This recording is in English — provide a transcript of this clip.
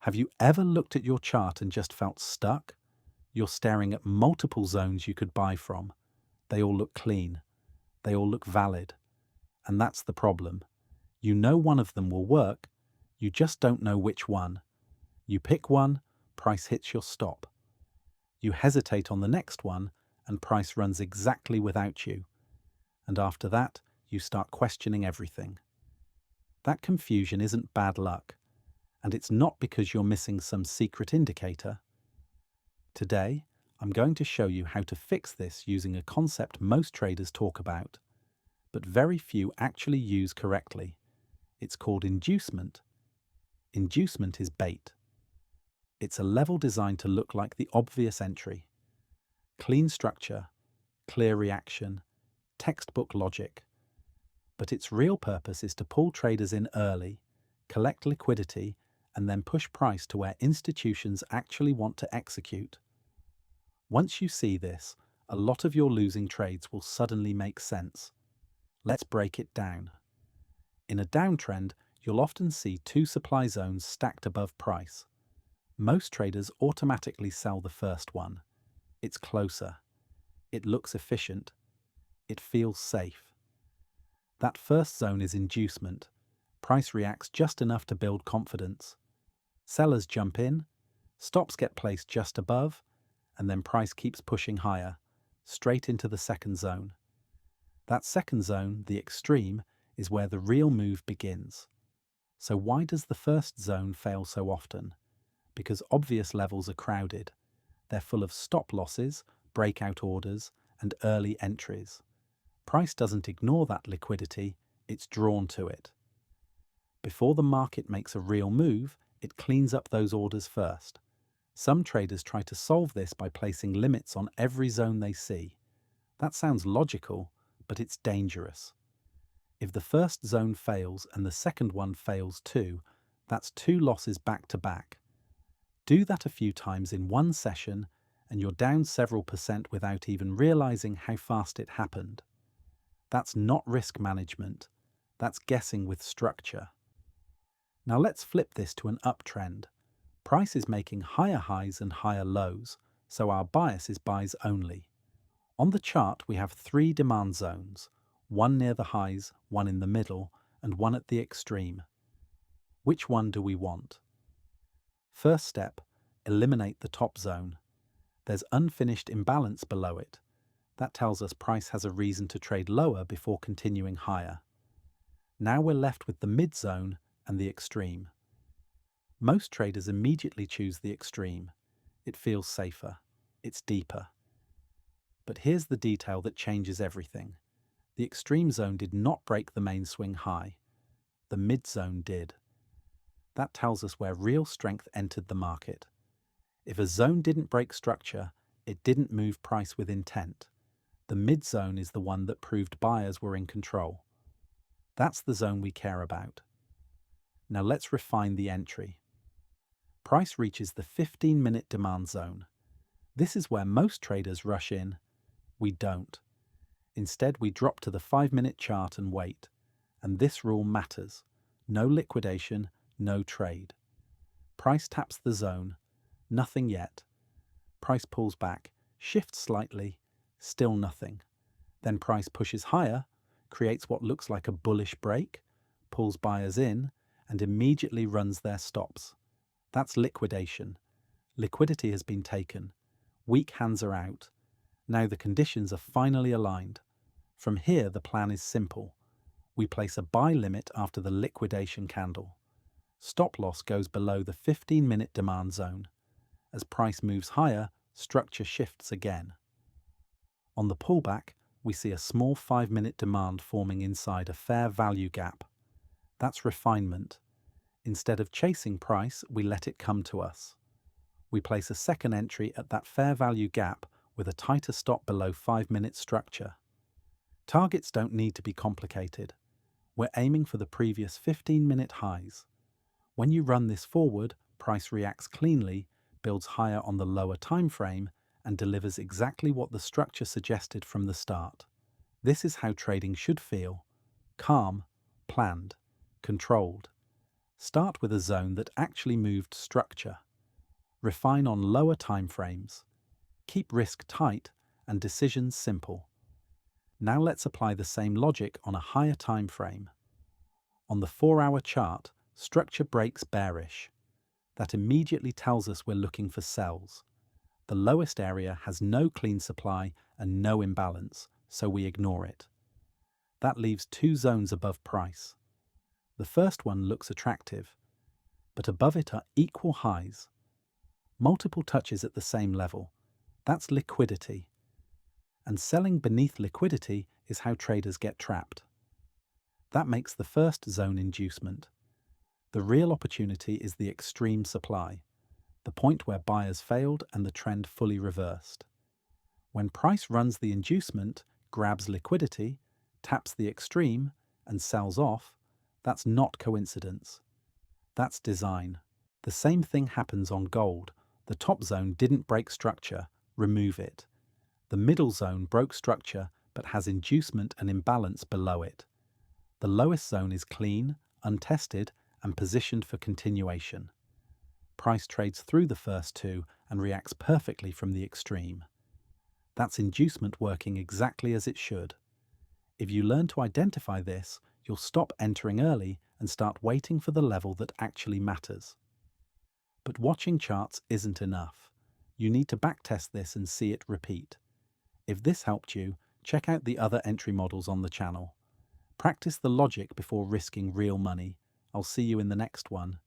Have you ever looked at your chart and just felt stuck? You're staring at multiple zones you could buy from. They all look clean. They all look valid. And that's the problem. You know one of them will work. You just don't know which one. You pick one, price hits your stop. You hesitate on the next one, and price runs exactly without you. And after that, you start questioning everything. That confusion isn't bad luck. And it's not because you're missing some secret indicator. Today, I'm going to show you how to fix this using a concept most traders talk about, but very few actually use correctly. It's called inducement. Inducement is bait. It's a level designed to look like the obvious entry. Clean structure, clear reaction, textbook logic. But its real purpose is to pull traders in early, collect liquidity, and then push price to where institutions actually want to execute. Once you see this, a lot of your losing trades will suddenly make sense. Let's break it down. In a downtrend, you'll often see two supply zones stacked above price. Most traders automatically sell the first one. It's closer. It looks efficient. It feels safe. That first zone is inducement. Price reacts just enough to build confidence. Sellers jump in, stops get placed just above, and then price keeps pushing higher, straight into the second zone. That second zone, the extreme, is where the real move begins. So why does the first zone fail so often? Because obvious levels are crowded. They're full of stop losses, breakout orders, and early entries. Price doesn't ignore that liquidity, it's drawn to it. Before the market makes a real move, it cleans up those orders first. Some traders try to solve this by placing limits on every zone they see. That sounds logical, but it's dangerous. If the first zone fails and the second one fails too, that's two losses back to back. Do that a few times in one session, and you're down several percent without even realizing how fast it happened. That's not risk management. That's guessing with structure. Now let's flip this to an uptrend. Price is making higher highs and higher lows, so our bias is buys only. On the chart, we have three demand zones, one near the highs, one in the middle, and one at the extreme. Which one do we want? First step, eliminate the top zone. There's unfinished imbalance below it. That tells us price has a reason to trade lower before continuing higher. Now we're left with the mid-zone and the extreme. Most traders immediately choose the extreme. It feels safer. It's deeper. But here's the detail that changes everything. The extreme zone did not break the main swing high. The mid-zone did. That tells us where real strength entered the market. If a zone didn't break structure, it didn't move price with intent. The mid-zone is the one that proved buyers were in control. That's the zone we care about. Now let's refine the entry. Price reaches the 15-minute demand zone. This is where most traders rush in. We don't. Instead, we drop to the 5-minute chart and wait. And this rule matters. No liquidation, no trade. Price taps the zone. Nothing yet. Price pulls back, shifts slightly, still nothing. Then price pushes higher, creates what looks like a bullish break, pulls buyers in, and immediately runs their stops. That's liquidation. Liquidity has been taken. Weak hands are out. Now the conditions are finally aligned. From here, the plan is simple. We place a buy limit after the liquidation candle. Stop loss goes below the 15-minute demand zone. As price moves higher, structure shifts again. On the pullback, we see a small 5-minute demand forming inside a fair value gap. That's refinement. Instead of chasing price, we let it come to us. We place a second entry at that fair value gap with a tighter stop below 5-minute structure. Targets don't need to be complicated. We're aiming for the previous 15-minute highs. When you run this forward, price reacts cleanly, builds higher on the lower time frame, and delivers exactly what the structure suggested from the start. This is how trading should feel: calm, planned, controlled. Start with a zone that actually moved structure. Refine on lower time frames. Keep risk tight and decisions simple. Now let's apply the same logic on a higher time frame. On the 4-hour chart, structure breaks bearish. That immediately tells us we're looking for sells. The lowest area has no clean supply and no imbalance, so we ignore it. That leaves two zones above price. The first one looks attractive, but above it are equal highs. Multiple touches at the same level. That's liquidity. And selling beneath liquidity is how traders get trapped. That makes the first zone inducement. The real opportunity is the extreme supply, the point where buyers failed and the trend fully reversed. When price runs the inducement, grabs liquidity, taps the extreme, and sells off, that's not coincidence. That's design. The same thing happens on gold. The top zone didn't break structure, remove it. The middle zone broke structure but has inducement and imbalance below it. The lowest zone is clean, untested, and positioned for continuation. Price trades through the first two and reacts perfectly from the extreme. That's inducement working exactly as it should. If you learn to identify this, you'll stop entering early and start waiting for the level that actually matters. But watching charts isn't enough. You need to backtest this and see it repeat. If this helped you, check out the other entry models on the channel. Practice the logic before risking real money. I'll see you in the next one.